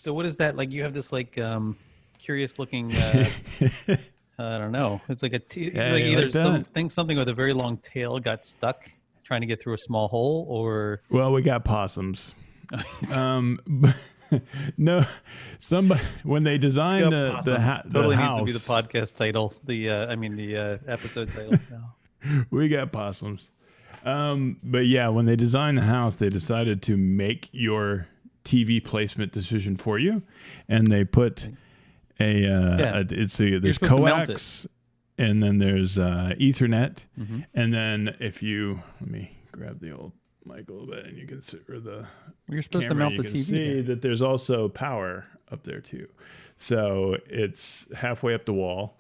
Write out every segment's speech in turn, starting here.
So what is that like? You have this like curious looking. I don't know. It's like Yeah, like either like something with a very long tail got stuck trying to get through a small hole, or well, we got possums. No, somebody when they designed the totally house, needs to be the podcast title. The episode title. No. we got possums. But yeah, when they designed the house, they decided to make your TV placement decision for you, and they put there's coax, and then there's Ethernet, and then if you let me grab the old mic a little bit, and you can see where the you're supposed camera, to mount the TV. See that there's also power up there too, so it's halfway up the wall,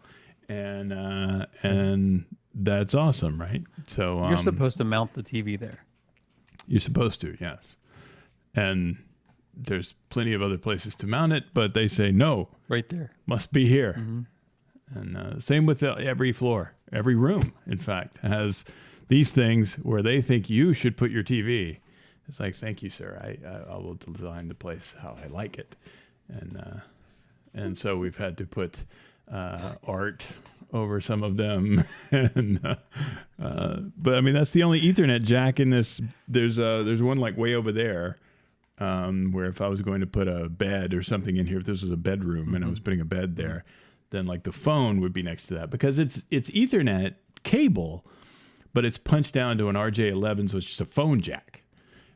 and that's awesome, right? So you're supposed to mount the TV there. You're supposed to, yes, and there's plenty of other places to mount it, but they say no, right there must be here. And same with every floor, every room, in fact, has these things where they think you should put your TV. It's like, thank you, sir. I will design the place how I like it. And so we've had to put art over some of them. But I mean, that's the only Ethernet jack in this. There's one like way over there. Where if I was going to put a bed or something in here, if this was a bedroom and I was putting a bed there, then like the phone would be next to that, because it's Ethernet cable, but it's punched down to an RJ11, so it's just a phone jack.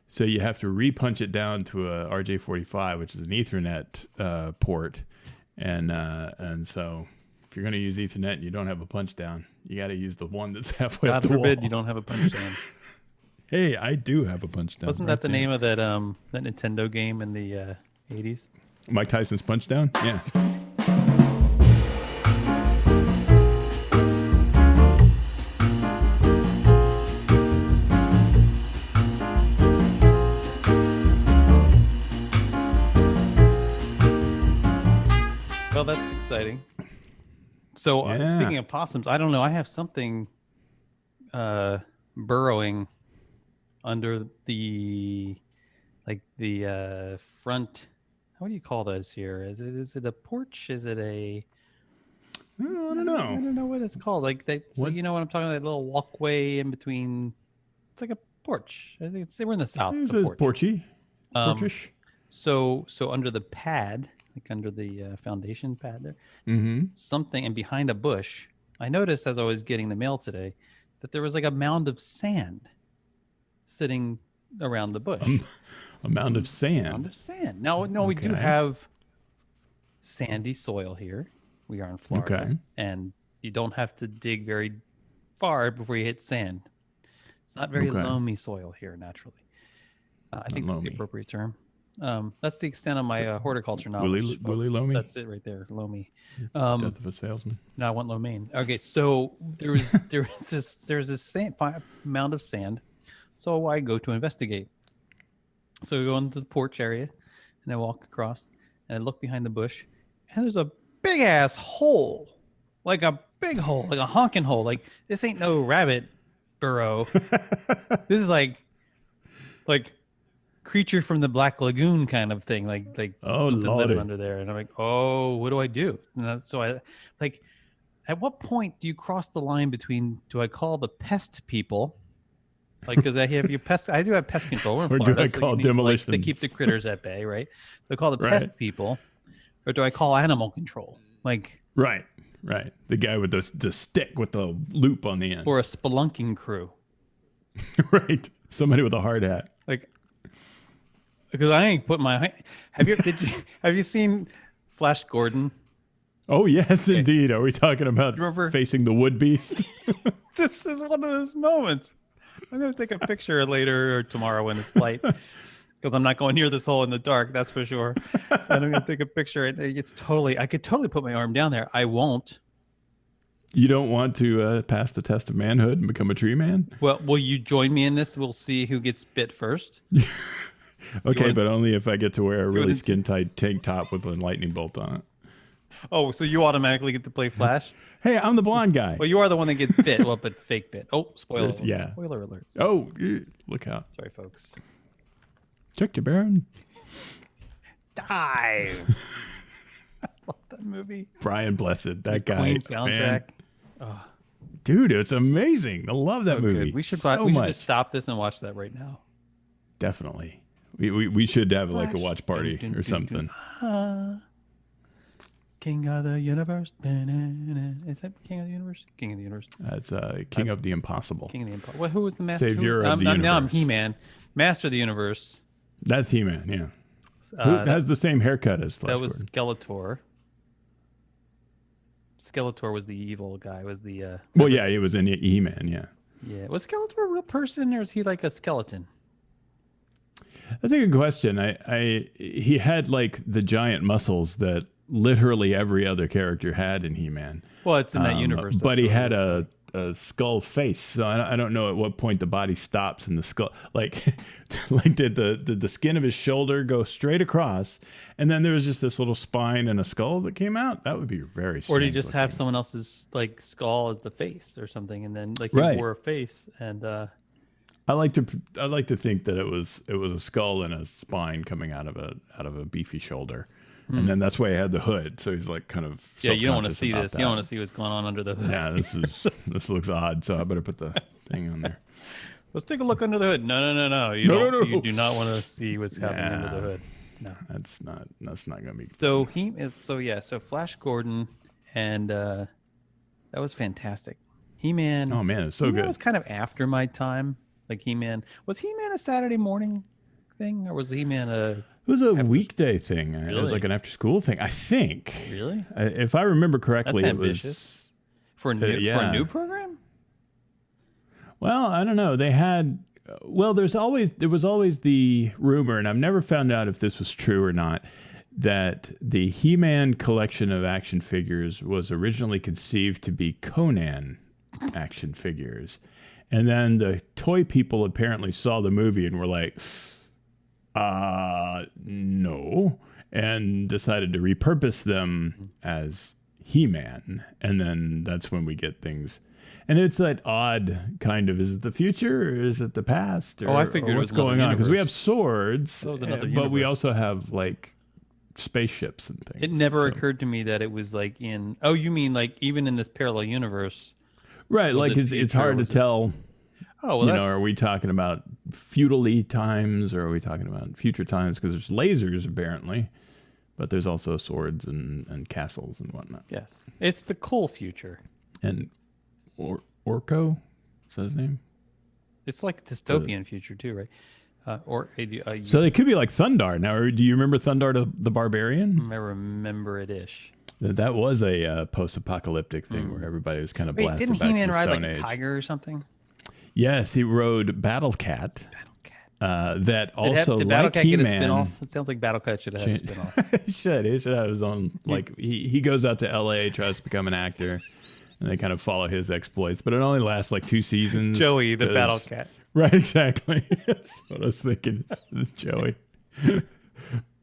So you have to re-punch it down to a RJ45, which is an Ethernet port, and so if you're going to use Ethernet and you don't have a punch down, you got to use the one that's halfway up the wall. God forbid you don't have a punch down. Hey, I do have a punch down. Wasn't that the name of that Nintendo game in the 80s? Mike Tyson's Punch Down? Yeah. Well, that's exciting. So speaking of possums, I don't know. I have something burrowing under the front. What do you call those here? Is it a porch? Is it a? I don't know. I don't know what it's called. So you know what I'm talking about? That little walkway in between. It's like a porch. I think we're in the south. It says porchy. Porchish. So under the pad, like under the foundation pad there, something, and behind a bush, I noticed as I was getting the mail today that there was like a mound of sand sitting around the bush. A mound of sand. Mound of sand. No, we do have sandy soil here. We are in Florida, and you don't have to dig very far before you hit sand. It's not very loamy soil here naturally. I think that's the appropriate term. That's the extent of my horticulture knowledge. Willy loamy. That's it right there, loamy. Death of a salesman. No, I want lo mein. Okay, so there's this mound of sand. So I go to investigate. So we go into the porch area, and I walk across, and I look behind the bush, and there's a big ass hole, like a big hole, like a honking hole. Like this ain't no rabbit burrow. This is like Creature from the Black Lagoon kind of thing. Like living under there, and I'm like, oh, what do I do? And so I like, at what point do you cross the line between? Do I call the pest people? Like, because I have I do have pest control. Or do I call demolition? They keep the critters at bay, right? Do I call the pest people, or do I call animal control? Like, right. The guy with the stick with the loop on the end, or a spelunking crew, right? Somebody with a hard hat, like, because I ain't put my. Have you seen Flash Gordon? Oh yes, indeed. Are we talking about facing the wood beast? This is one of those moments. I'm going to take a picture later or tomorrow when it's light, because I'm not going near this hole in the dark, that's for sure. And I'm going to take a picture. I could totally put my arm down there. I won't. You don't want to pass the test of manhood and become a tree man? Well, will you join me in this? We'll see who gets bit first. Okay, but only if I get to wear a really skin-tight tank top with a lightning bolt on it. Oh, so you automatically get to play Flash? Hey, I'm the blonde guy. Well, you are the one that gets bit. Well, but fake bit. Oh, spoiler alert. Oh, look out. Sorry, folks. Check your Baron. Dive. I love that movie. Brian Blessed, that guy. Queen soundtrack. Man. Dude, it's amazing. I love that movie. Good. We should so we should much. just stop this and watch that right now. Definitely. We should have like a watch party or something. King of the Universe. Is that King of the Universe? King of the Universe. That's King of the Impossible. King of the Impossible. Well, who was the master? Savior of the universe. Now I'm He-Man. Master of the Universe. That's He-Man, yeah. Who has the same haircut as Flash That was Gordon? Skeletor. Skeletor was the evil guy. Was the Well, yeah, he was in He-Man, yeah. yeah. Was Skeletor a real person or is he like a skeleton? That's a good question. He had like the giant muscles that literally every other character had in He-Man. Well, it's in that universe. But he had a skull face, so I don't know at what point the body stops and the skull, like did the skin of his shoulder go straight across, and then there was just this little spine and a skull that came out? That would be very strange. Or did he just have looking. someone else's like skull as the face or something, and then like he Right. wore a face and I like to think that it was a skull and a spine coming out of a beefy shoulder. And then that's why he had the hood. So he's like kind of yeah, you don't want to self-conscious see about this. that. You don't want to see what's going on under the hood. Yeah, this looks odd. So I better put the thing on there. Let's take a look under the hood. No. You No, don't. no, no. You do not want to see what's happening under the hood. No. That's not gonna be. So So Flash Gordon, and that was fantastic. He-Man. Oh man, it's so He-Man good. was kind of after my time. Like He-Man. Was He-Man a Saturday morning thing, or was He-Man a It was a weekday thing. It was Really? like an after school thing. I think. really? If I remember correctly, That's it was. ambitious. For a new yeah. program? Well, I don't know. They had. Well, there was always the rumor, and I've never found out if this was true or not, that the He-Man collection of action figures was originally conceived to be Conan action figures. And then the toy people apparently saw the movie and were like, no, and decided to repurpose them as He-Man. And then that's when we get things. And it's that odd kind of, is it the future or is it the past? Or, I figured it what's was another going on? Because we have universe. swords, That was another but we universe. also have like spaceships and things. It never So- occurred to me that it was like in. Oh, you mean like even in this parallel universe? Right, Was like it it's future or hard to was it- tell. Oh, well, You know, are we talking about feudal times or are we talking about future times? Because there's lasers apparently, but there's also swords and castles and whatnot. Yes, it's the cool future. And Orko, is that his name? It's like a dystopian future too, right? So they could be like Thundar. Now, do you remember Thundar the Barbarian? I remember it ish. That was a post-apocalyptic thing where everybody was kind of Wait, blasted didn't back to He-Man the ride Stone like Age. a tiger or something? Yes, he rode Battle Cat. That also Did like Battlecat get a He-Man. spinoff? It sounds like Battlecat should have had a spinoff. He should have his own, like he goes out to LA, tries to become an actor, and they kind of follow his exploits, but it only lasts like 2 seasons. Joey, the 'cause- Battlecat. Right, exactly. That's what I was thinking. It's Joey.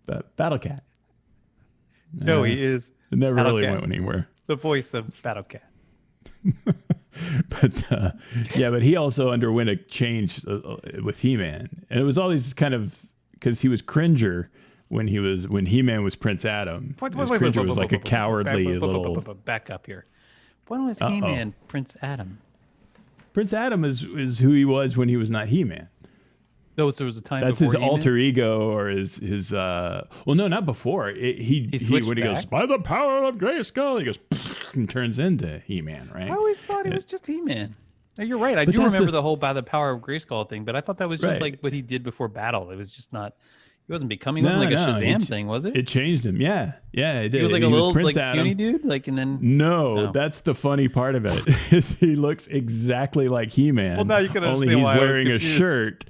Battlecat. Joey is It never really Battlecat. went anywhere. the voice of Battlecat. But but he also underwent a change with He-Man, and it was always kind of because he was Cringer when He-Man was Prince Adam. Cringer was like a cowardly little. Back up here. When was He-Man Prince Adam? Prince Adam is who he was when he was not He-Man. No, so there was a time That's before his He-Man? alter ego or his well, no, not before. He switched when he goes back? by the power of Grayskull, he goes and turns into He-Man, right? I always thought it was just He-Man. No, you're right. I But do that's remember the the whole by the power of Grayskull thing, but I thought that was just Right. like what he did before battle. It was just not. He wasn't becoming. It wasn't like a Shazam thing, was it? It changed him. Yeah, it did. He was like a He little Prince like Adam. puny dude, like and then. No, No. that's the funny part of it. Is he looks exactly like He-Man. Well, now you can only understand he's why I was wearing a confused. shirt.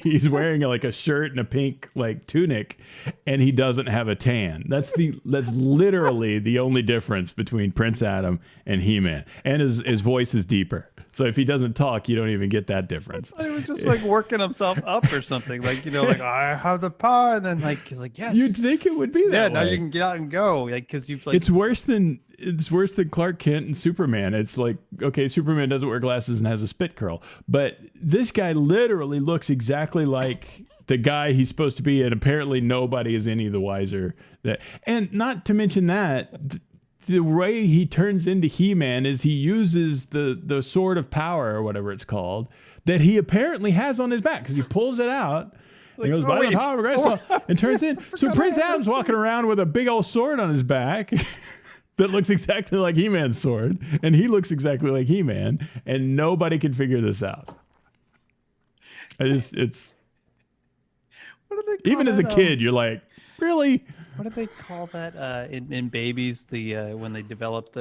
He's wearing like a shirt and a pink like tunic, and he doesn't have a tan. That's literally the only difference between Prince Adam and He-Man. And his voice is deeper. So if he doesn't talk, you don't even get that difference. He was just like working himself up or something, like like I have the power, and then like he's like yes, You'd think it would be yeah. that Now way. you can get out and go, like because you've like It's worse than Clark Kent and Superman. It's like, okay, Superman doesn't wear glasses and has a spit curl, but this guy literally looks exactly like the guy he's supposed to be, and apparently nobody is any the wiser. And not to mention that the way he turns into He-Man is he uses the sword of power or whatever it's called that he apparently has on his back because he pulls it out. He goes, by the power of grace, and turns in. So Prince Adam's walking around with a big old sword on his back that looks exactly like He-Man's sword, and he looks exactly like He-Man, and nobody can figure this out. It's What do they call even as a that, kid, you're like, really? What do they call that in babies? The when they develop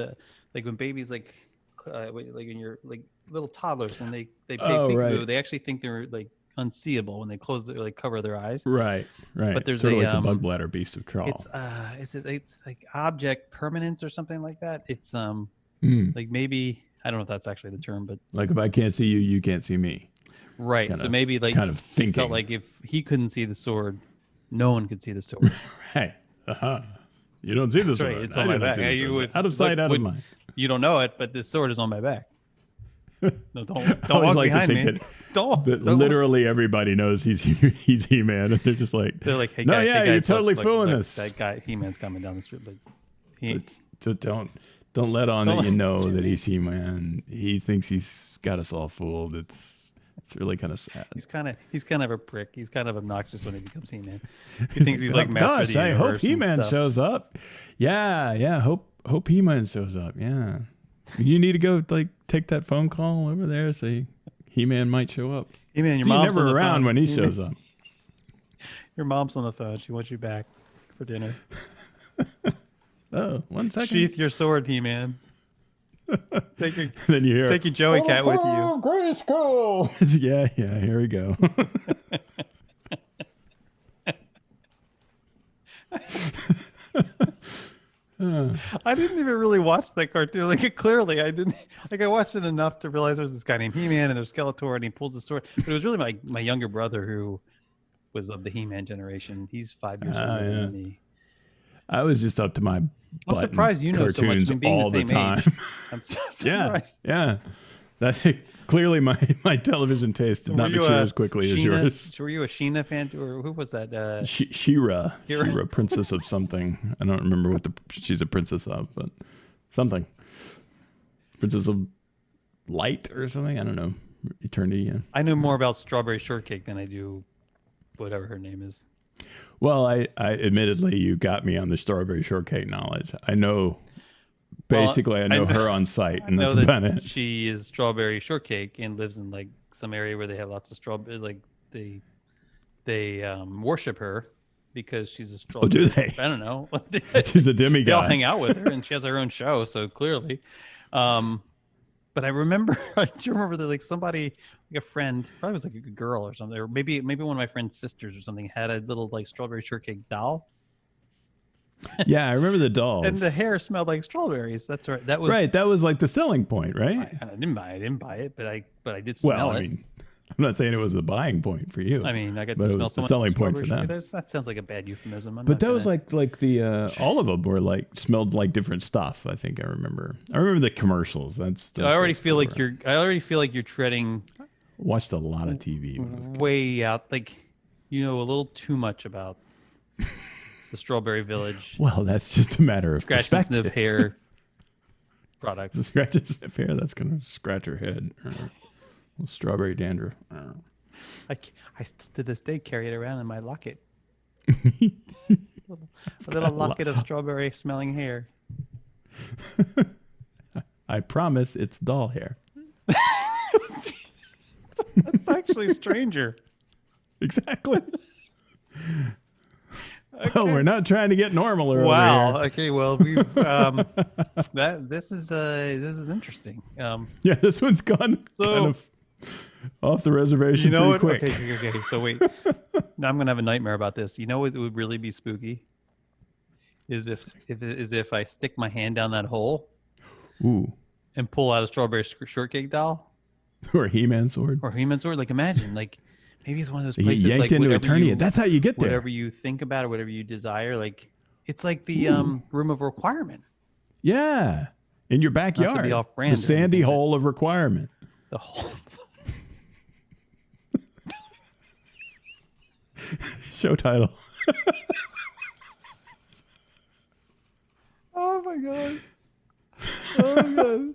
when babies like when you're like little toddlers and they right. they actually think they're like unseeable when they close their cover their eyes. Right. But there's sort of like the bug bladder beast of Trawl. It's like object permanence or something like that. It's like maybe I don't know if that's actually the term, but like if I can't see you, you can't see me. Right. Kind so of, maybe like kind of thinking. He felt like if he couldn't see the sword, no one could see the sword. Right. You don't see the sword. Right. It's on my back. Out of sight, out of mind. You don't know it, but this sword is on my back. No, don't always walk like behind to think me. Don't literally everybody knows he's He-Man, and they're like, hey, no, guys, yeah, hey, you're guys, totally look, fooling look, us. That guy, He-Man's coming down the street. Don't let on that you know that he's He-Man. He thinks he's got us all fooled. It's really kind of sad. He's kind of a prick. He's kind of obnoxious when he becomes He-Man. He thinks he's like master of the universe. I hope He-Man shows up. Yeah. Hope He-Man shows up. Yeah. You need to go take that phone call over there. Say He-Man might show up. He-Man, your mom's mom's never on the around phone. when he shows up. Your mom's on the phone. She wants you back for dinner. Oh, 1 second. Sheath your sword, He-Man. Take your Joey cat with you. Grayskull. yeah, here we go. I didn't even really watch that cartoon. Clearly, I didn't. I watched it enough to realize there's this guy named He-Man and there's Skeletor and he pulls the sword. But it was really my younger brother who was of the He-Man generation. He's 5 years older than me. I was just up to my I'm surprised you know so much from being all the same the time. age. I'm so surprised. Yeah. That's clearly my television taste did not mature as quickly as yours. Were you a Sheena fan, or who was that? She-Ra, princess of something. I don't remember what she's a princess of, but something. Princess of Light or something. I don't know. Eternity. Yeah. I know more about Strawberry Shortcake than I do whatever her name is. Well, I admittedly, you got me on the Strawberry Shortcake knowledge. I know. Basically, I know her on sight, and that's about it. She is Strawberry Shortcake and lives in some area where they have lots of strawberry. They worship her because she's a strawberry. Oh, do they? I don't know. She's a demigod. They all hang out with her, and she has her own show. So clearly, but I remember. I do remember that somebody, a friend, probably was a girl or something, or maybe one of my friend's sisters or something, had a little Strawberry Shortcake doll. Yeah, I remember the dolls. And the hair smelled like strawberries. That's right. That was right. That was the selling point, right? I didn't buy it, but I did smell it. Well, I mean, I'm not saying it was the buying point for you. I mean, I got to smell it was the selling point for them. That sounds like a bad euphemism. But that was like the all of them were smelled like different stuff. I think I remember. I remember the commercials. That's I already feel like you're treading. Watched a lot of TV. Way out, a little too much about the Strawberry Village. Well, that's just a matter of scratch and sniff hair products. The scratch and sniff hair, that's going to scratch her head. Strawberry dandruff. I still to this day carry it around in my locket. a little locket of strawberry smelling hair. I promise it's doll hair. That's actually stranger. Exactly. Okay. Well, we're not trying to get normal over wow. here. Okay. Well, we this is interesting. Yeah, this one's gone kind of off the reservation pretty quick. Okay. So wait. Now I'm gonna have a nightmare about this. You know what would really be spooky? Is if I stick my hand down that hole, and pull out a Strawberry Shortcake doll, or a He-Man sword, imagine maybe it's one of those places yanked into Eternia. That's how you get there. Whatever you think about or whatever you desire, it's like the room of requirement. Yeah, in your backyard, the sandy hole of requirement. The hole. Show title. Oh my god. Oh my god.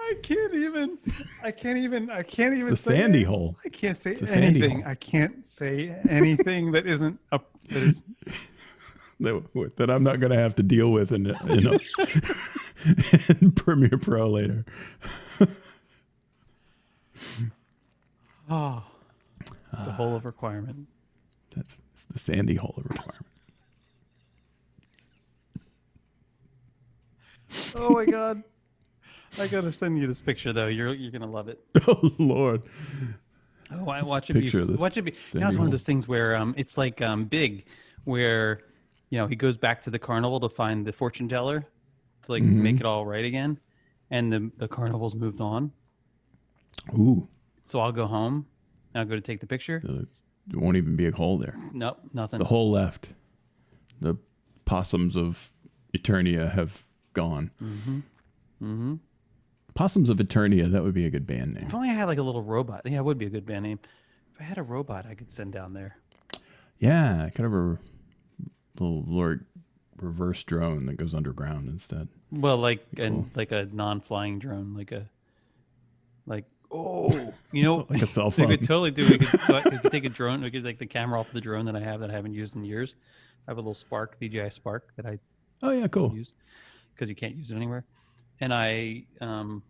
I can't even The say sandy it. hole. I can't say It's a sandy anything. hole. I can't say anything that isn't That I'm not going to have to deal with in Premiere Pro later. the hole of requirement. It's the sandy hole of requirement. Oh my god. I gotta send you this picture though. You're gonna love it. Oh Lord. Oh, I watch it picture of be. the Watch it be. sandy Now it's one of hole. those things where it's like big, where he goes back to the carnival to find the fortune teller to like make it all right again, and the carnival's moved on. Ooh. So I'll go home. And I'll go to take the picture. There won't even be a hole there. Nope, nothing. The hole left. The possums of Eternia have gone. Possums of Eternia, that would be a good band name. If only I had like a little robot. Yeah, it would be a good band name. If I had a robot, I could send down there. Yeah, kind of a little reverse drone that goes underground instead. Well, like Cool. like a non-flying drone, like like Like a cell we phone. could totally do. We could take a drone. We could take the camera off the drone that I haven't used in years. I have a little Spark, DJI Spark that I Oh yeah, cool. use because you can't use it anywhere. And I Well,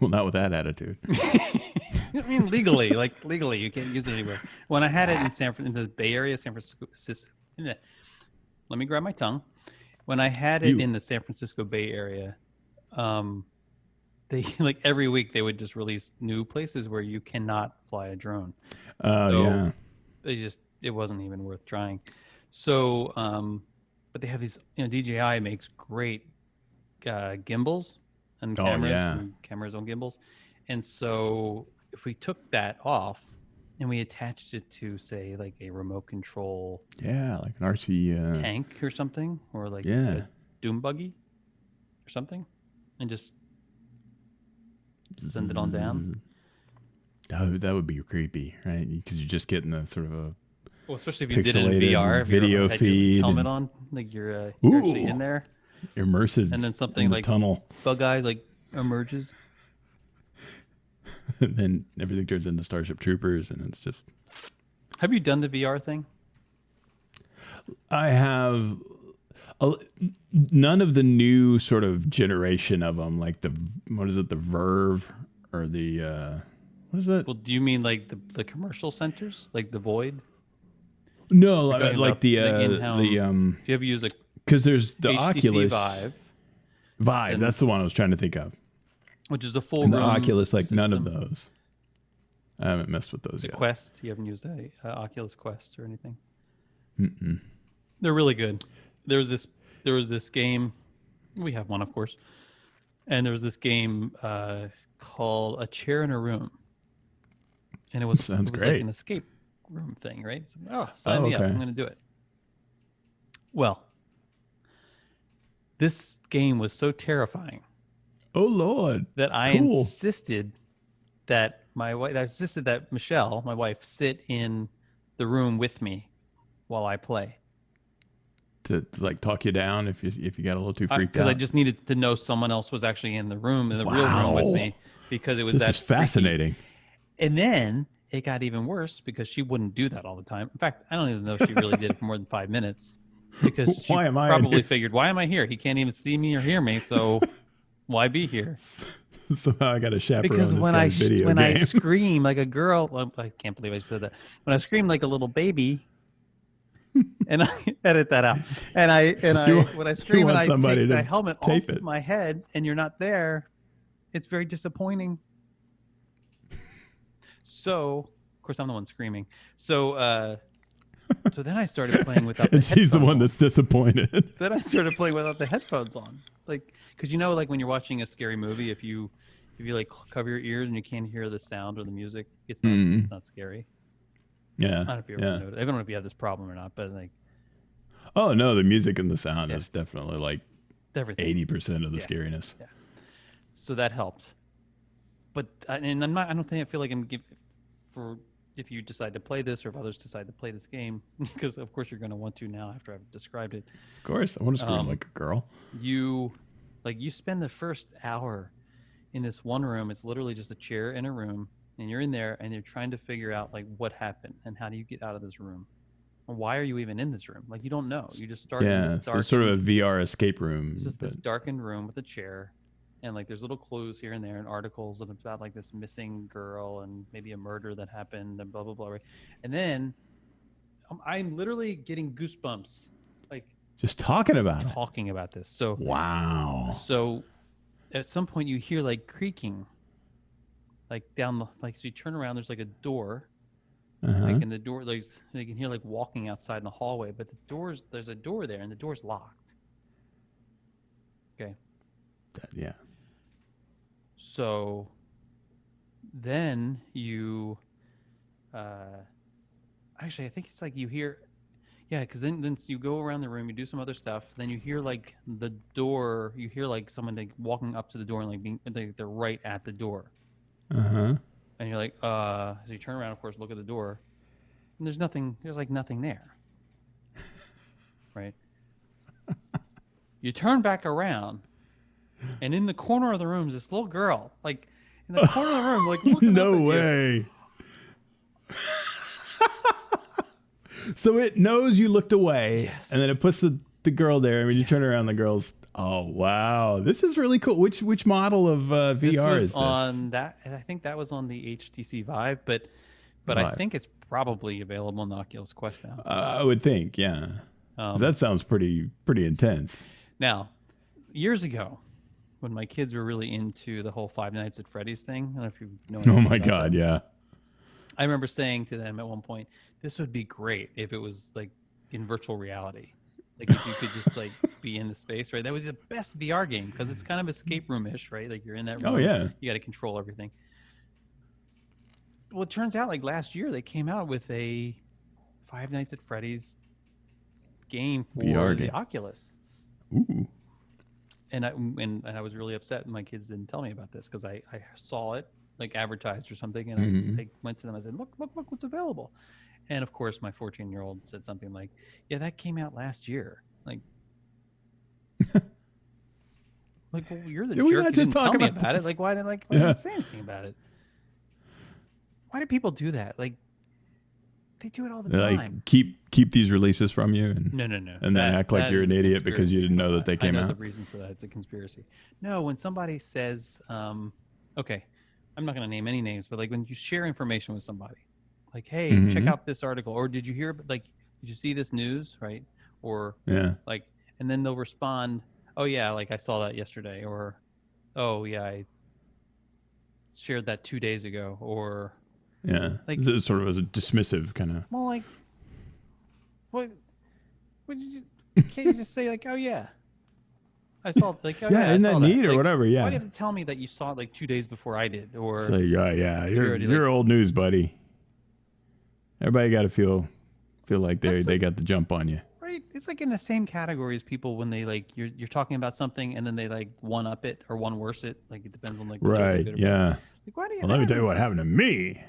not with that attitude. I mean, legally you can't use it anywhere. When I had it in the Bay Area, San Francisco. Let me grab my tongue. When I had it in the San Francisco Bay Area, they like every week they would just release new places where you cannot fly a drone. Yeah. It wasn't even worth trying. So, but they have these. DJI makes great gimbals and cameras and cameras on gimbals. And so if we took that off and we attached it to say like a remote control Yeah, like an RC tank or something, or like Yeah. a doom buggy or something, and just send it on down. That would be creepy, right? Because you're just getting a sort of a Well, especially if you did it in pixelated VR, if video you had feed your helmet and- on, like you're actually Ooh. in there, immersive and then something in the like tunnel. bug eye like emerges. And then everything turns into Starship Troopers, and it's just. Have you done the VR thing? I have none of the new sort of generation of them, like the Verve or the what is that? Well, do you mean like the commercial centers, like the Void? No, You're talking like about the in-home- If you ever use a because there's the HTC Oculus Vive, Vive. That's the one I was trying to think of. which is a full And the room Oculus, like none of system. those. I haven't messed with those The yet. Quest, you haven't used a Oculus Quest or anything. They're really good. There was this game. We have one, of course, and there was this game called A Chair in a Room, and it was Sounds like great. an escape room thing, right? So, sign me up. okay. I'm going to do it. Well, this game was so terrifying Oh Lord! that I Cool. insisted that Michelle, my wife, sit in the room with me while I play. To like talk you down if you got a little too freaked Because out. I just needed to know someone else was actually in the room, in the real Wow. room with me, because it was This that is fascinating. freaky. And then it got even worse because she wouldn't do that all the time. In fact, I don't even know if she really did it for more than 5 minutes, because she Why am I in probably here? figured, why am I here? He can't even see me or hear me, so why be here? So now I got to chaperone Because this when guy's video I game. scream like a girl, well, I can't believe I said that. When I scream like a little baby, and I edit that out, and when I scream and want I somebody take to the helmet tape off it. my head, and you're not there, it's very disappointing. So, of course, I'm the one screaming. So, so then I started playing without the And she's the headphones one on. that's disappointed. Then I started playing without the headphones on, like, because like when you're watching a scary movie, if you like cover your ears and you can't hear the sound or the music, it's not scary. Yeah. I don't know if you ever noticed. I don't know if you have this problem or not, but like Oh no, the music and the sound is definitely like everything. 80% of the scariness. So that helped. But I don't think I feel like I'm for if you decide to play this or if others decide to play this game, because of course you're going to want to now after I've described it. Of course, I want to scream like a girl. You spend the first hour in this one room. It's literally just a chair in a room, and you're in there and you're trying to figure out like what happened and how do you get out of this room. Why are you even in this room? Like, you don't know. You just start in this so it's sort of a VR escape room. It's just this darkened room with a chair, and like there's little clues here and there and articles and about like this missing girl and maybe a murder that happened and blah blah blah. Right? And then I'm literally getting goosebumps, like just talking about this. So wow. So at some point you hear like creaking, like down the so you turn around. There's like a door. Like in the door, like you can hear like walking outside in the hallway, but there's a door there, and the door's locked. Okay. Yeah. So then you, actually, I think it's like you hear, because then you go around the room, you do some other stuff, then you hear like the door, you hear like someone like walking up to the door and like they're right at the door. And you're like, so you turn around, of course, look at the door, and there's like nothing there. Right? You turn back around, and in the corner of the room is this little girl, like in the corner of the room, like looking no up at way. So it knows you looked away, yes. And then it puts the girl there. I mean, you turn around, the girl's. Oh wow, this is really cool. Which model of VR is this? On that, I think that was on the HTC Vive, but I think it's probably available on the Oculus Quest now. I would think, yeah. That sounds pretty intense. Now, years ago, when my kids were really into the whole Five Nights at Freddy's thing, I don't know if you know. Oh my God, yeah. I remember saying to them at one point, "This would be great if it was like in virtual reality." Like if you could just like be in the space, right? That would be the best VR game because it's kind of escape room-ish, right? Like you're in that room. Oh yeah. You got to control everything. Well, it turns out like last year they came out with a Five Nights at Freddy's game for VR the game. Oculus. Ooh. And I was really upset. My kids didn't tell me about this because I saw it like advertised or something, and I went to them. I said, "Look what's available." And of course, my 14-year-old said something like, "Yeah, that came out last year." Like, well, you're the jerk. You didn't tell me about it. Like, why didn't you say anything about it? Why do people do that? Like, they do it all the time. Like, keep these releases from you. And, no. And then act like you're an idiot because you didn't know that they came I know out. the reason for that. It's a conspiracy. No, when somebody says, okay, I'm not going to name any names, but like when you share information with somebody, like, hey, check out this article, or did you see this news, right? Or like, and then they'll respond, oh yeah, like I saw that yesterday, or oh yeah, I shared that 2 days ago, or like this is sort of as a dismissive kind of. Well, like, what did can't you just say like, oh yeah, I saw it, like, oh yeah, isn't that neat or like, whatever? Yeah. Why do you have to tell me that you saw it like 2 days before I did? Or say, you're old news, buddy. Everybody got to feel like they got the jump on you. Right? It's like in the same category as people when they like you're talking about something and then they like one up it or one worse it. Like it depends on like right. Yeah. Like, why do you? Well, let me tell you what happened to me.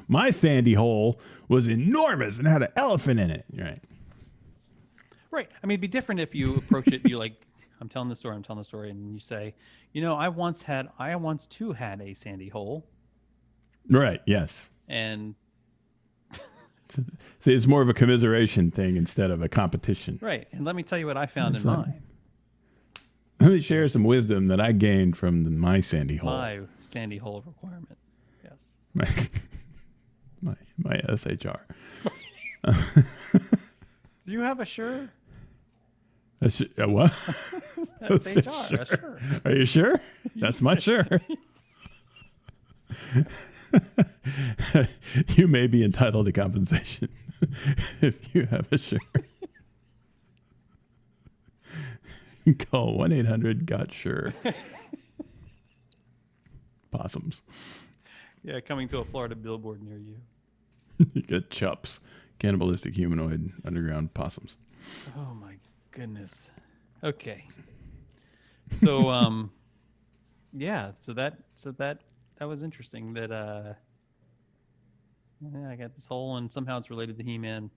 My sandy hole was enormous and had an elephant in it. Right. Right. I mean, it'd be different if you approach it. You like, I'm telling the story, and you say, I once too had a sandy hole. Right. Yes. And see, it's more of a commiseration thing instead of a competition. Right. And let me tell you what I found in mine. Let me share some wisdom that I gained from my sandy hole. My sandy hole requirement. Yes. My SHR. Do you have a sure? What? SHR, sure. Are you sure? That's my sure. You may be entitled to compensation if you have a sure. Call 1-800-GOT-SURE. Possums. Yeah, coming to a Florida billboard near you. You got CHUPS, cannibalistic humanoid underground possums. Oh my goodness. Okay. So yeah, so that was interesting that Yeah, I got this hole, and somehow it's related to He-Man,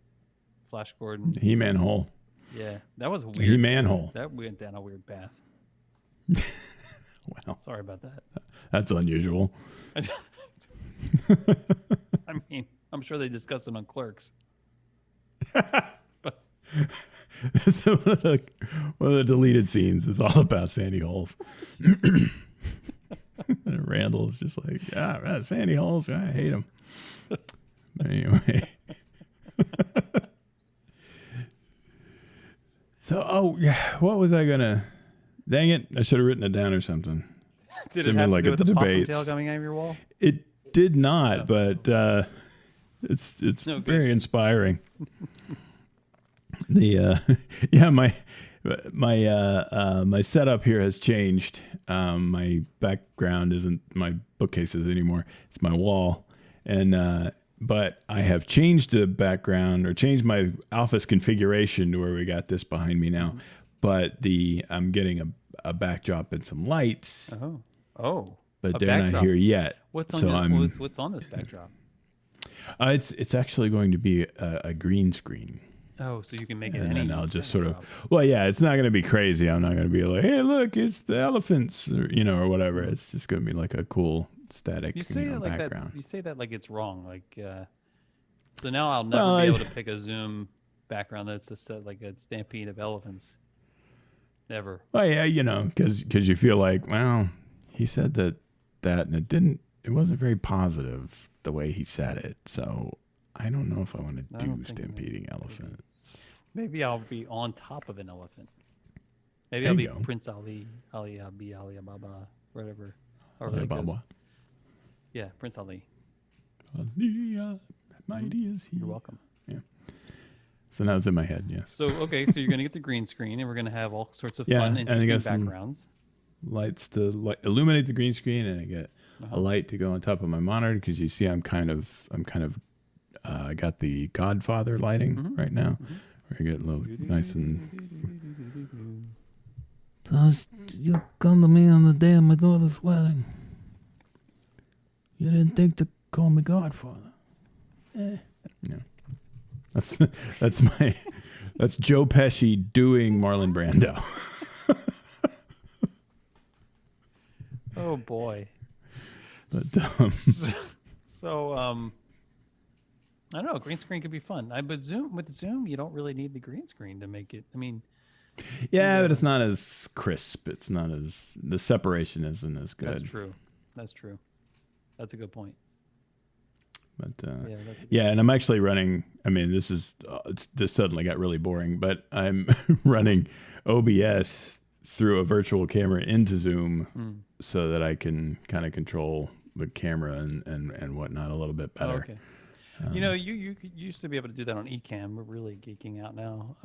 Flash Gordon. He-Man hole. Yeah, that was weird. He-Man hole. That went down a weird path. Well, Sorry about that. that's unusual. I mean, I'm sure they discussed it on Clerks. But So one of the deleted scenes is all about Sandy holes. And Randall is just like, Sandy holes, I hate them. Anyway. So, what was I gonna? Dang it! I should have written it down or something. did Should've it have been to like do at with the the possum debates. tail coming out of your wall? It did not, but it's No, very inspiring. The my setup here has changed. My background isn't my bookcases anymore. It's my wall, and but I have changed the background or changed my office configuration to where we got this behind me now. But I'm getting a backdrop and some lights, Oh, but a they're backdrop. not here yet. What's on so what's on this backdrop? It's actually going to be a green screen. Oh, so you can make it And any then I'll just kind sort of, well, yeah, it's not going to be crazy. I'm not going to be like, hey, look, it's the elephants, or whatever. It's just going to be like a cool static You say it like background. that. You say that like it's wrong. Like, so now I'll never Well, be able to pick a Zoom background that's a set like a stampede of elephants. Never. Well, yeah, because you feel like, well, he said that, and it wasn't very positive the way he said it. So I don't know if I want to I do don't think stampeding elephant. Maybe I'll be on top of an elephant. Maybe There I'll be you go. Prince Ali Baba, whatever. However that goes. Baba. Yeah, Prince Ali. Mighty is he. You're welcome. Yeah. So now it's in my head, yes. So okay, so you're gonna get the green screen, and we're gonna have all sorts of Yeah, fun, and I interesting got some backgrounds. Lights to illuminate the green screen, and I get Uh-huh. a light to go on top of my monitor because you see I'm kind of I got the Godfather lighting right now. Where I get a little nice and. You come to me on the day of my daughter's wedding. You didn't think to call me Godfather. Yeah. That's Joe Pesci doing Marlon Brando. Oh boy. But So I don't know. Green screen could be fun. But with Zoom, you don't really need the green screen to make it. I mean, yeah, but it's not as crisp. It's not as the separation isn't as good. that's true. That's true. That's a good point. But That's yeah, and I'm actually running. I mean, this suddenly got really boring, but I'm running OBS through a virtual camera into Zoom so that I can kind of control the camera and whatnot a little bit better. Okay. You used to be able to do that on Ecamm. We're really geeking out now.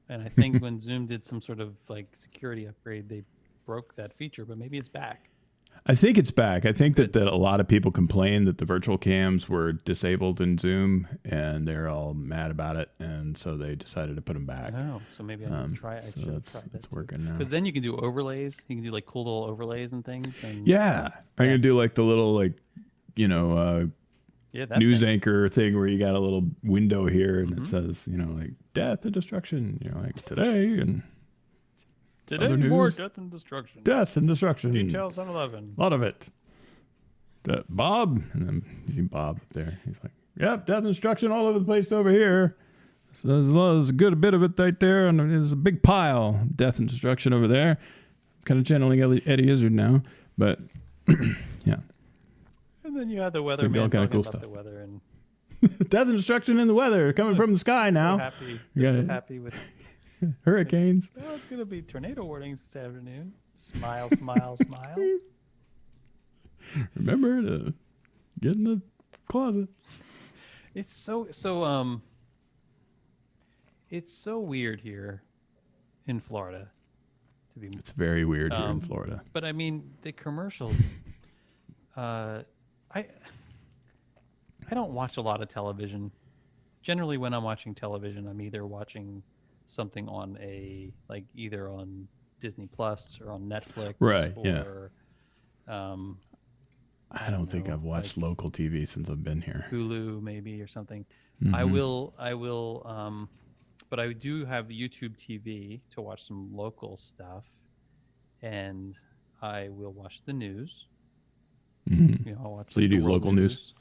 And I think when Zoom did some sort of like security upgrade, they broke that feature, but maybe it's back. I think it's back. I think that a lot of people complained that the virtual cams were disabled in Zoom, and they're all mad about it, and so they decided to put them back. Oh, so maybe I need to try it. So that's working now. Because then you can do overlays. You can do like cool little overlays and things. And Yeah, I'm gonna do like the little that news thing. anchor thing where you got a little window here and it says like death and destruction. Like today and Today other more news. death and destruction. Death and destruction. Details on 11. A lot of it. Bob, and then you see Bob up there. He's like, "Yep, death and destruction all over the place over here." So there's a good bit of it right there, and there's a big pile of death and destruction over there. Kind of channeling Eddie Izzard now, but yeah, And then you had the weather So man all kinda talking cool about stuff. the weather and death and destruction in the weather coming from the sky so now. happy. Yeah. So happy with. Hurricanes. Oh, it's gonna be tornado warnings this afternoon. Smile, smile, smile. Remember to get in the closet. It's so it's so weird here in Florida. To be, It's very weird here in Florida. but I mean the commercials. I don't watch a lot of television. Generally, when I'm watching television, I'm either watching something on either on Disney Plus or on Netflix, Right, yeah. or I don't think I've watched local TV since I've been here. Hulu maybe or something. Mm-hmm. I will but I do have YouTube TV to watch some local stuff, and I will watch the news. Mm-hmm. You know, I'll watch So you do world local news?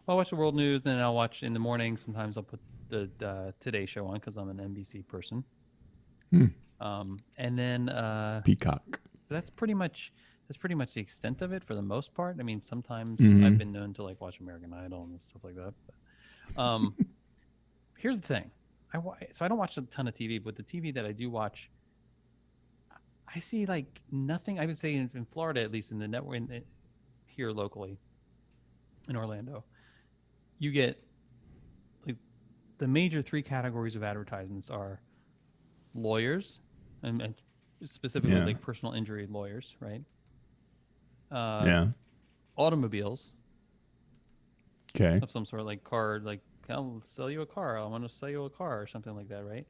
Well, I'll watch the world news, then I'll watch in the morning. Sometimes I'll put the Today Show on because I'm an NBC person. And then Peacock. that's pretty much the extent of it for the most part. I mean, sometimes Mm-hmm. I've been known to like watch American Idol and stuff like that. But here's the thing: so I don't watch a ton of TV, but the TV that I do watch, I see like nothing. I would say in Florida, at least in the network, here locally, in Orlando, you get like the major three categories of advertisements are lawyers, and specifically like personal injury lawyers, right? Automobiles. Okay. Of some sort, like car, like I'll sell you a car. I want to sell you a car or something like that, right?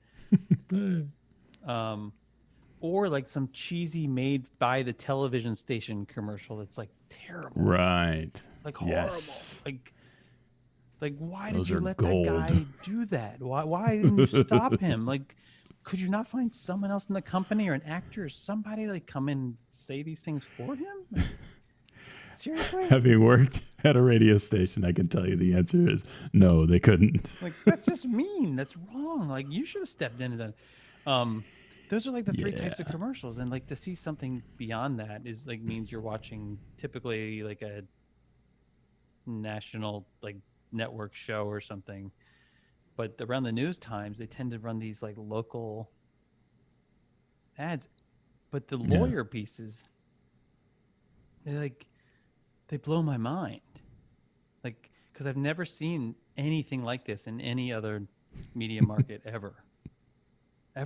Or like some cheesy made by the television station commercial that's like terrible, Right. like horrible, Yes. like why Those did you are let gold. that guy do that? Why didn't you stop him? Like, could you not find someone else in the company or an actor or somebody like come and say these things for him? Like, seriously? Having worked at a radio station, I can tell you the answer is no, they couldn't. Like, that's just mean. That's wrong. Like, you should have stepped in and done. Those are like the three types of commercials, and like to see something beyond that is like means you're watching typically like a national like network show or something. But around the news times, they tend to run these like local ads. But the lawyer pieces, they blow my mind. Like, because I've never seen anything like this in any other media market ever. I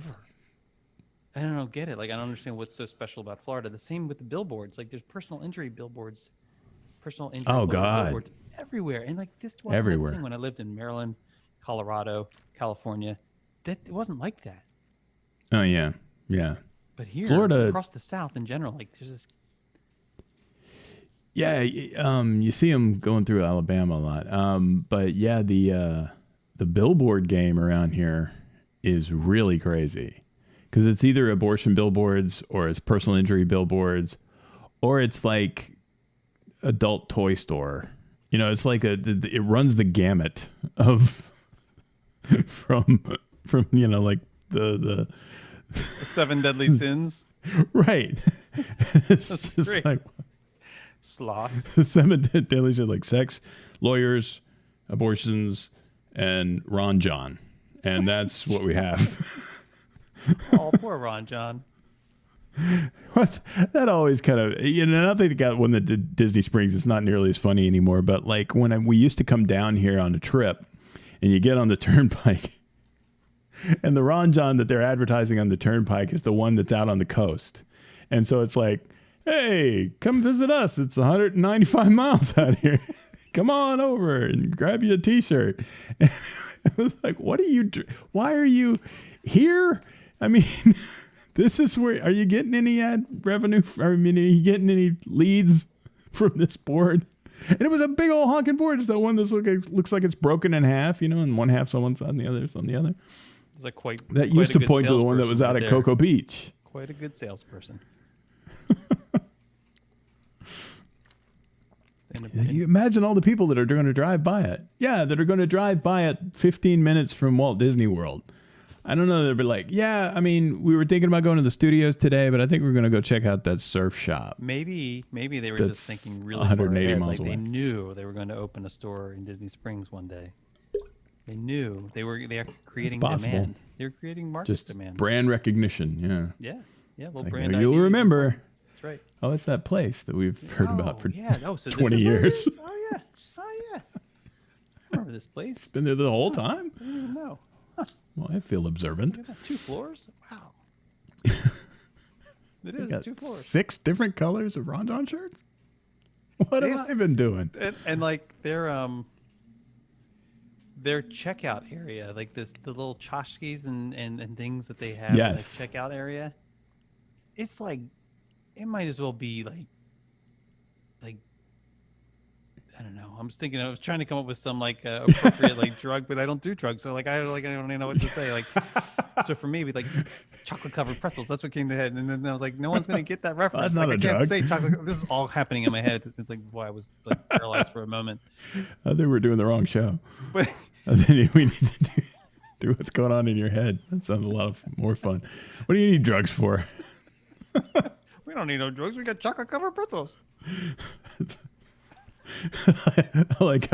don't get it. Like, I don't understand what's so special about Florida. The same with the billboards. Like, there's personal injury billboards, billboards everywhere. And like, this wasn't a thing when I lived in Maryland, Colorado, California. It wasn't like that. Oh yeah, yeah. But here, Florida, across the South in general, like there's this. Yeah, you see them going through Alabama a lot. But yeah, the billboard game around here is really crazy because it's either abortion billboards or it's personal injury billboards or it's like adult toy store. You know, it's like it runs the gamut of from you know, like the 7 deadly sins. Right. It's That's just great. like Sloth. the 7 deadly sins, like sex, lawyers, abortions, and Ron Jon, and that's what we have. Oh, poor Ron Jon. That always kind of, you know, I think got when the Disney Springs, it's not nearly as funny anymore. But like when we used to come down here on a trip, and you get on the turnpike, and the Ron Jon that they're advertising on the turnpike is the one that's out on the coast, and so it's like, hey, come visit us. It's 195 miles out here. Come on over and grab you a T-shirt. And I was like, what are you? Why are you here? I mean. This is where, are you getting any ad revenue? I mean, are you getting any leads from this board? And it was a big old honking board. It's that one that looks like it's broken in half, you know, and one half's on one side and the other's on the other. It's like quite Used a to good point to the one that was out at Cocoa Beach. Quite a good salesperson. You imagine all the people that are going to drive by it. Yeah, that are going to drive by it 15 minutes from Walt Disney World. I don't know. They'll be like, yeah, I mean, we were thinking about going to the studios today, but I think we're going to go check out that surf shop. Maybe they were That's just thinking really 180 far ahead. miles Like away. they knew they were going to open a store in Disney Springs one day. They knew they are creating demand. They're creating market Just demand. brand recognition. Yeah. Little Like, brand. you'll ID. remember. That's right. Oh, it's that place that we've heard about for so 20 this is where it years. is? Oh yeah. I remember this place. It's been there the whole time? I didn't even know. Well, I feel observant. Look at that, 2 floors. Wow. It is Got 2 floors. 6 different colors of Ron Jon shirts? What have I been doing? And like their checkout area, like the little tchotchkes and things that they have Yes. in the checkout area, it's like it might as well be like I don't know. I was trying to come up with some like appropriate like drug, but I don't do drugs, so like I don't even know what to say. Like, so for me, we like chocolate covered pretzels. That's what came to head, and then I was like, no one's gonna get that reference. That's not like, a I can't drug. say chocolate. This is all happening in my head. It's like this is why I was like paralyzed for a moment. I think we're doing the wrong show. But I think we need to do what's going on in your head. That sounds a lot of more fun. What do you need drugs for? we don't need no drugs. We got chocolate covered pretzels. I like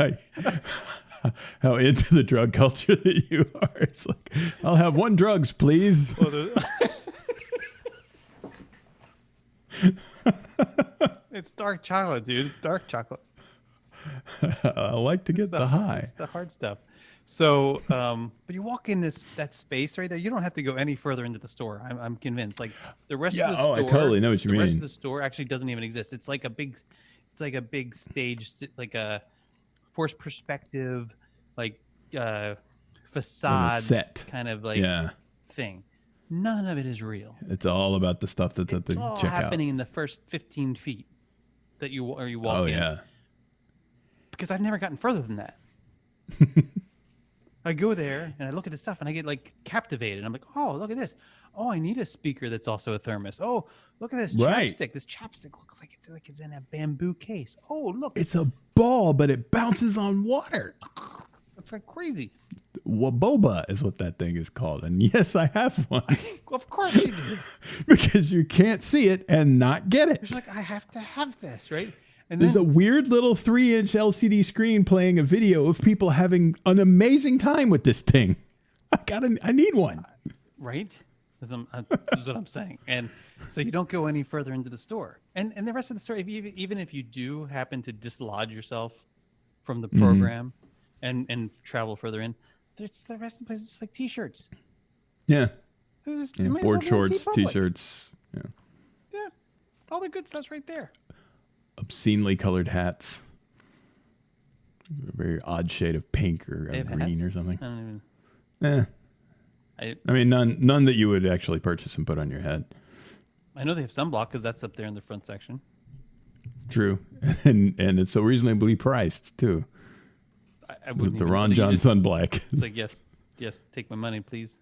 how into the drug culture that you are. It's like, I'll have one drugs, please. It's dark chocolate, dude. It's dark chocolate. I like to get the high. It's the hard stuff. So, but you walk in that space right there. You don't have to go any further into the store. I'm convinced. Like the rest of the store. I totally know what you mean. The rest of the store actually doesn't even exist. It's like a big stage, like a forced perspective, like facade set kind of like thing. None of it is real. It's all about the stuff that's at the all checkout. happening in the first 15 feet that you walk in. Oh yeah. Because I've never gotten further than that. I go there and I look at the stuff and I get like captivated. I'm like, oh, look at this. Oh, I need a speaker that's also a thermos. Oh, look at this chapstick. This chapstick looks like it's in a bamboo case. Oh, look. It's a ball, but it bounces on water. It's like crazy. Waboba is what that thing is called. And yes, I have one. Of course you do. Because you can't see it and not get it. It's like, I have to have this, right? And there's a weird little 3-inch LCD screen playing a video of people having an amazing time with this thing. I need one. Right? This is what I'm saying. And so you don't go any further into the store. And the rest of the store, even if you do happen to dislodge yourself from the program and travel further in, there's the rest of the place is just like T-shirts. Yeah. well Board shorts, T-shirts. Yeah. All the good stuff's right there. Obscenely colored hats. A very odd shade of pink or green or something. I don't even... I mean, none that you would actually purchase and put on your head. I know they have sunblock because that's up there in the front section. True, and it's so reasonably priced too. I wouldn't With the even Ron Jon sunblack. It's like yes, take my money, please.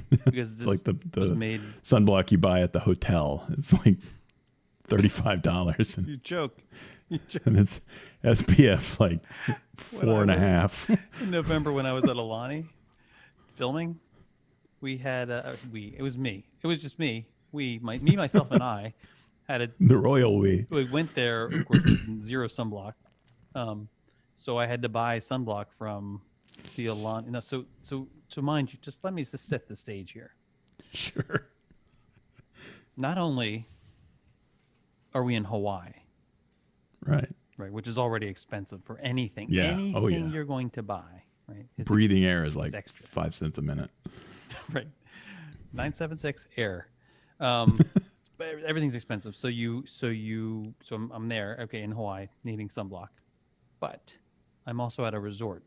Because this it's like the was made... sunblock you buy at the hotel. It's like $35, and you joke. And it's SPF like 4.5. In November, when I was at Alani filming, we had it was me. It was just me. Myself, and I had the royal we. We went there, of course, with zero sunblock. So I had to buy sunblock from the Alani. No, so mind you, just let me just set the stage here. Sure. Not only are we in Hawaii, right, which is already expensive for anything. Yeah. Anything you're going to buy, right? Breathing air is like extra. 5 cents a minute. Right. 976 air. But everything's expensive. So I'm there, okay, in Hawaii, needing sunblock. But I'm also at a resort.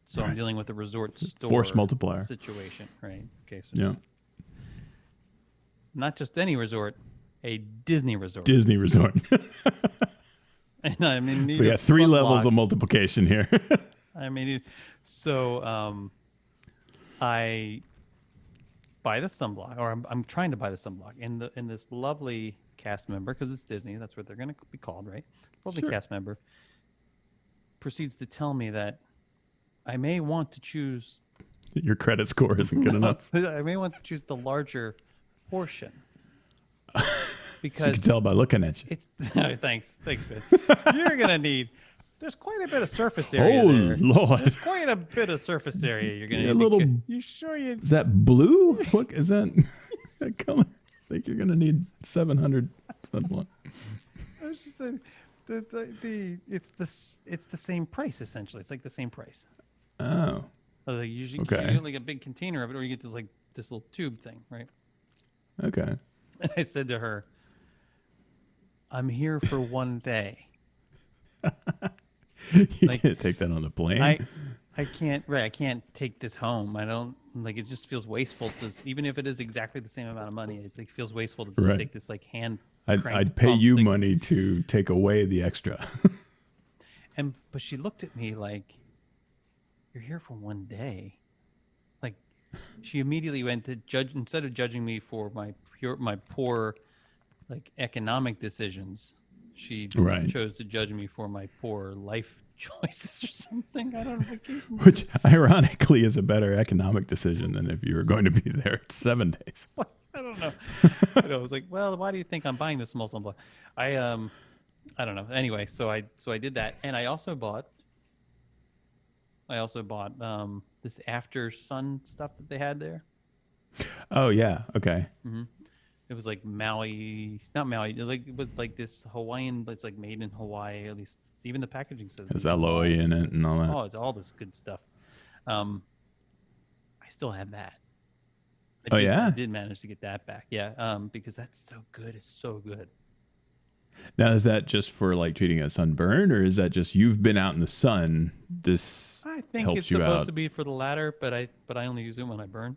So I'm dealing with a resort store force multiplier situation, right? Okay, so yeah. Not just any resort, a Disney resort. And I mean, so we got 3 levels of multiplication here. I mean, so I buy the sunblock, or I'm trying to buy the sunblock, and this lovely cast member, because it's Disney, that's what they're going to be called, right? This lovely cast member proceeds to tell me that I may want to choose... Your credit score isn't good enough. I may want to choose the larger portion. Because you can tell by looking at you. Thanks, Ben. You're going to need... There's quite a bit of surface area there. Lord. There's quite a bit of surface area you're going to need. Little, you sure you... Is that blue? What is that? That color? I think you're going to need 700 sunblock. I was just saying, it's the same price, essentially. It's like the same price. Oh. Like you get like a big container of it, or you get this little tube thing, right? Okay. And I said to her, I'm here for one day. You can't take that on the plane. I can't. Right, I can't take this home. I don't like. It just feels wasteful to, even if it is exactly the same amount of money. It feels wasteful to take this like hand. I'd pay you money to take away the extra. but she looked at me like, "You're here for one day." Like, she immediately went to judge instead of judging me for my poor like economic decisions. She Right. chose to judge me for my poor life choices or something. I don't know. Vacation. Which ironically is a better economic decision than if you were going to be there 7 days. I don't know. I was like, well, why do you think I'm buying this small sunblock? I don't know. Anyway, so I did that, and I also bought this after sun stuff that they had there. Oh yeah. Okay. Mm-hmm. It was like Maui, not Maui. Like it was like this Hawaiian, but it's like made in Hawaii. At least even the packaging says There's aloe in it and all that. Oh, it's all this good stuff. I still have that. I did manage to get that back. Yeah, because that's so good. It's so good. Now, is that just for like treating a sunburn, or is that just you've been out in the sun? This I think helps it's you supposed out. to be for the latter, but I only use it when I burn.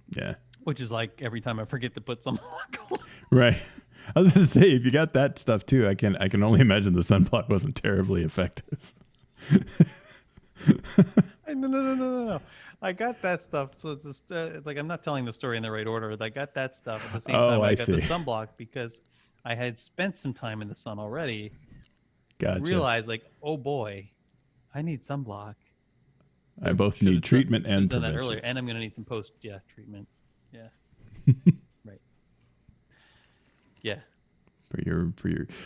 Yeah. Which is like every time I forget to put some on. Right. I was going to say, if you got that stuff too, I can only imagine the sunblock wasn't terribly effective. No. I got that stuff. So it's just like I'm not telling the story in the right order. I got that stuff at the same time I got the sunblock because I had spent some time in the sun already. Gotcha. And realized like, oh boy, I need sunblock. I both need treatment and done prevention. that earlier, and I'm going to need some post treatment. Yeah. Right. Yeah. For your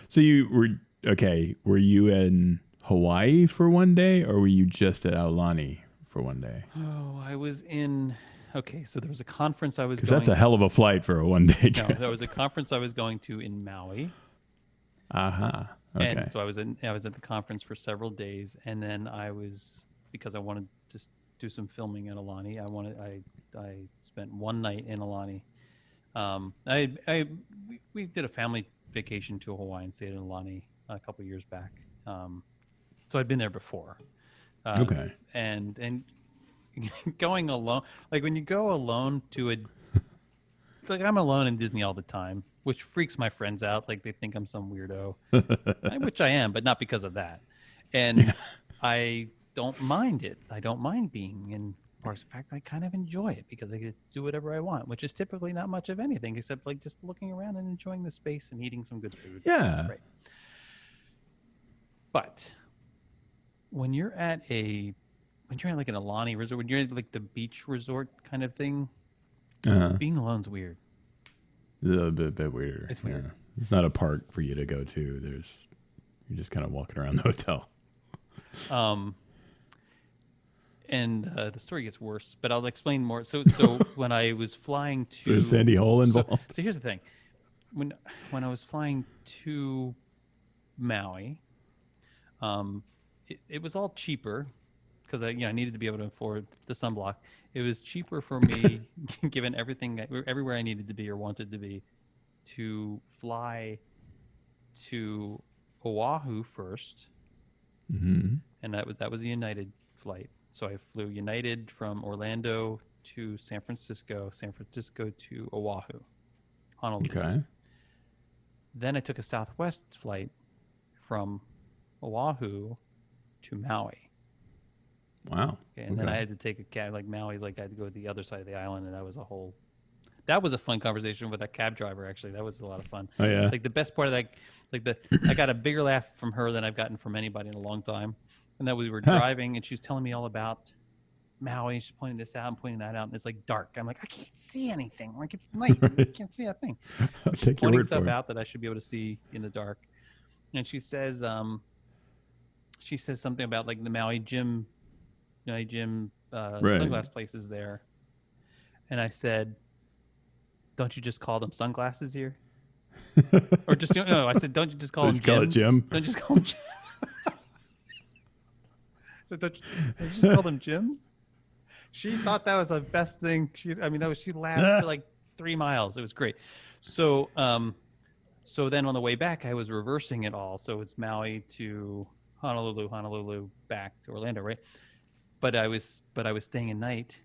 so you were okay, were you in Hawaii for one day or were you just at Aulani for one day? Oh, I was in okay, so there was a conference I was going. Because that's a hell of a flight for a one day trip. No, there was a conference I was going to in Maui. Uh-huh. Okay. And so I was at the conference for several days, and then because I wanted to do some filming at Aulani. I spent one night in Aulani. We did a family vacation to Hawaii and stayed in Aulani a couple years back. So I'd been there before. Okay. And going alone, like when you go alone to like I'm alone in Disney all the time, which freaks my friends out. Like they think I'm some weirdo, which I am, but not because of that. And I don't mind it. I don't mind being in parks. In fact, I kind of enjoy it because I get to do whatever I want, which is typically not much of anything except like just looking around and enjoying the space and eating some good food. Yeah. Right. But when you're at like an Aulani resort, when you're at like the beach resort kind of thing, being alone's weird. It's a bit weirder. It's weird. Yeah. It's not a park for you to go to. You're just kind of walking around the hotel. And the story gets worse, but I'll explain more. So when I was flying to, There's Sandy Hole involved. So here's the thing: when I was flying to Maui, it was all cheaper because I needed to be able to afford the sunblock. It was cheaper for me, given everywhere I needed to be or wanted to be, to fly to Oahu first, and that was a United flight. So I flew United from Orlando to San Francisco to Oahu, Honolulu. Okay. Then I took a Southwest flight from Oahu to Maui. Wow. Okay, and then I had to take a cab, like Maui, like I had to go to the other side of the island, and that was a fun conversation with that cab driver. Actually, that was a lot of fun. Oh yeah. Like the best part of that, I got a bigger laugh from her than I've gotten from anybody in a long time. And that we were driving, and she was telling me all about Maui. She's pointing this out and pointing that out, and it's like dark. I'm like, I can't see anything. Like it's night, I can't see a thing. I'll She's take your pointing word stuff for it. out that I should be able to see in the dark. And she says something about like the Maui gym, sunglass places there. And I said, "Don't you just call them sunglasses here?" Or just no. I said, "Don't you just call them gyms? Call it gym? Don't you just call them gyms?" So don't you just call them gyms? She thought that was the best thing. She laughed for like 3 miles. It was great. So then on the way back, I was reversing it all. So it's Maui to Honolulu, back to Orlando, right? But I was staying a night.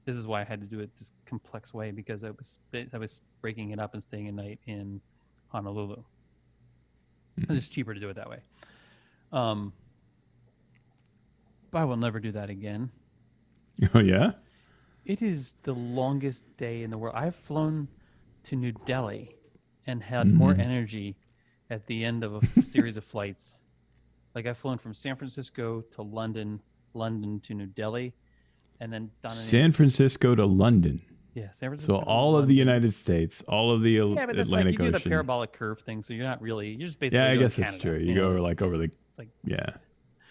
This is why I had to do it this complex way, because I was breaking it up and staying a night in Honolulu. It's just cheaper to do it that way. I will never do that again. Oh yeah. It is the longest day in the world. I've flown to New Delhi and had more Mm-hmm. energy at the end of a series of flights. Like I've flown from San Francisco to London, London to New Delhi, and then done San Francisco to London. yeah, San So Francisco to all of the London. United States, all of the Yeah, but that's like you Atlantic do the Ocean. parabolic curve thing, so you're not really you're just Yeah, basically I doing guess that's Canada, true. You go like over the. it's like Yeah,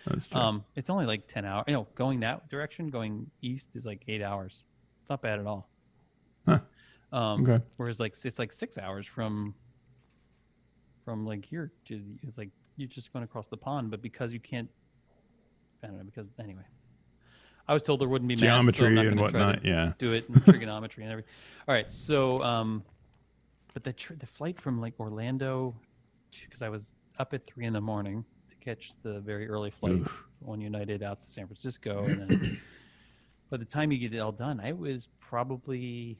that's true. it's only like 10 hours. Going that direction, going east is like 8 hours. It's not bad at all. Huh. Okay. Whereas like it's like 6 hours from like here to it's like you're just going across the pond, but because you can't, I don't know. Because anyway, I was told there wouldn't be math, so I'm Geometry not and going to try whatnot. to Yeah. do it in trigonometry and everything. All right, so but the flight from like Orlando, because I was up at 3 a.m. to catch the very early flight on United out to San Francisco, and then by the time you get it all done, I was probably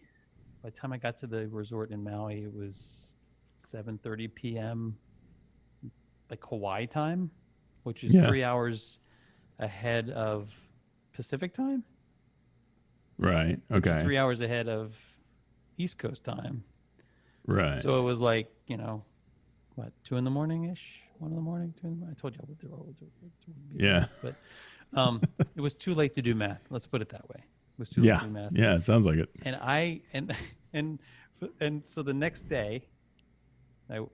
by the time I got to the resort in Maui, it was 7:30 p.m. like Hawaii time, which is 3 hours ahead of Pacific time. Right. Which is Okay. 3 hours ahead of East Coast time. Right. So it was like, what, 2 in the morning ish? 1 in the morning, 2 in the morning. I told you I would do it. Yeah. But it was too late to do math. Let's put it that way. It was too late to do math. Yeah. It sounds like it. And so the next day, the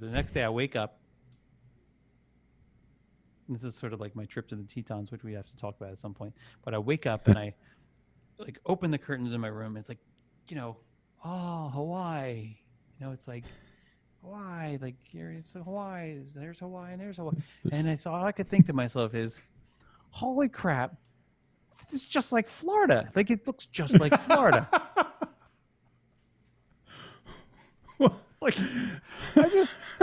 next day I wake up. And this is sort of like my trip to the Tetons, which we have to talk about at some point. But I wake up and I like open the curtains in my room. And it's like, oh, Hawaii. It's like Hawaii. Like here, it's Hawaii. There's Hawaii and there's Hawaii. And I thought I could think to myself is, holy crap, this is just like Florida. Like it looks just like Florida. Like I just.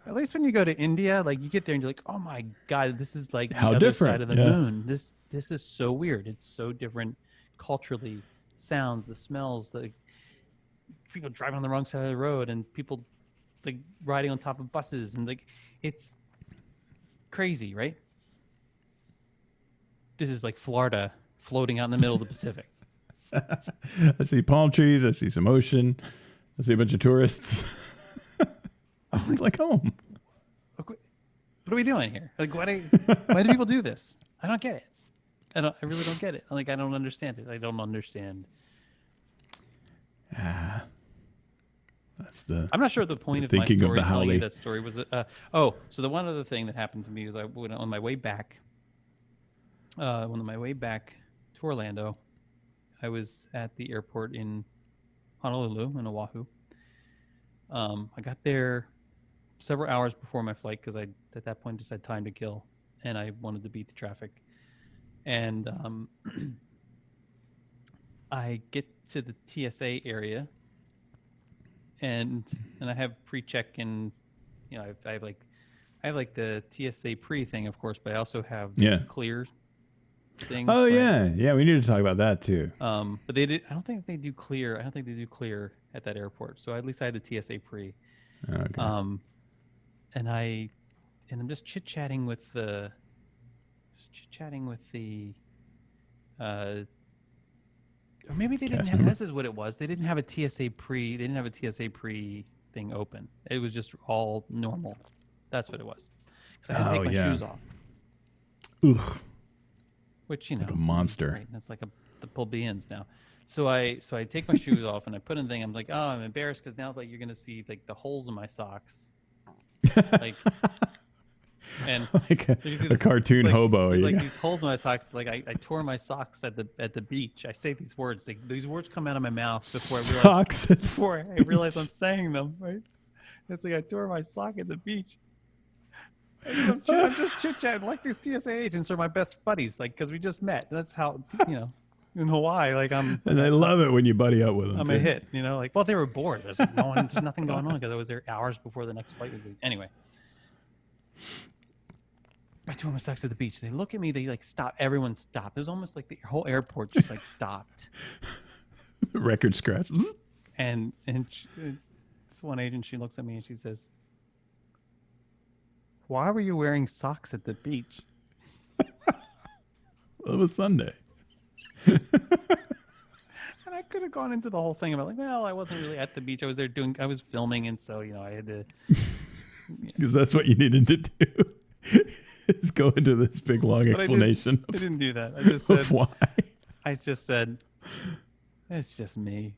At least when you go to India, like you get there and you're like, oh my God, this is like the How other different. side of the moon. This is so weird. It's so different culturally. Sounds, the smells, the people driving on the wrong side of the road and people like riding on top of buses and like it's crazy, right? This is like Florida floating out in the middle of the Pacific. I see palm trees. I see some ocean. I see a bunch of tourists. It's like home. What are we doing here? Like, why do people do this? I don't get it. I really don't get it. Like, I don't understand it. I don't understand. That's the. I'm not sure the point of my thinking of story the telling you howley. that story was. So the one other thing that happened to me was I went on my way back. On my way back to Orlando, I was at the airport in Honolulu in Oahu. I got there several hours before my flight because I at that point just had time to kill and I wanted to beat the traffic. And I get to the TSA area and I have pre-check and I have like the TSA pre thing, of course, but I also have the clear thing. Oh right? yeah. We need to talk about that too. But they did. I don't think they do clear. I don't think they do clear at that airport. So at least I had the TSA pre. Okay. And I'm just chit chatting with the, or maybe they didn't have. This is what it was. They didn't have a TSA pre. They didn't have a TSA pre thing open. It was just all normal. That's what it was. Because I had to take my shoes off. Ugh. Which like a monster. Right? That's like the plebeians now. So I take my shoes off and I put in the thing. I'm like, oh, I'm embarrassed because now like you're gonna see like the holes in my socks, like and like a cartoon hobo. Like these holes in my socks. Like I tore my socks at the beach. I say these words. These words come out of my mouth before I realize I'm saying them. Right? It's like I tore my sock at the beach. I'm just chit chatting like these TSA agents are my best buddies, like because we just met. That's how in Hawaii, like I'm. And I love it when you buddy up with them. I'm a hit, like they were bored. There's like there's nothing going on because I was there hours before the next flight was leaving. Anyway, I tore my socks at the beach. They look at me. They like stop. Everyone stopped. It was almost like the whole airport just like stopped. Record scratch. And this one agent, she looks at me and she says, "Why were you wearing socks at the beach?" Well, it was Sunday. And I could have gone into the whole thing about like, well, I wasn't really at the beach. I was filming, and so I had to. Because that's what you needed to do. Is go into this big long explanation I didn't do that. I just said of why. I just said it's just me.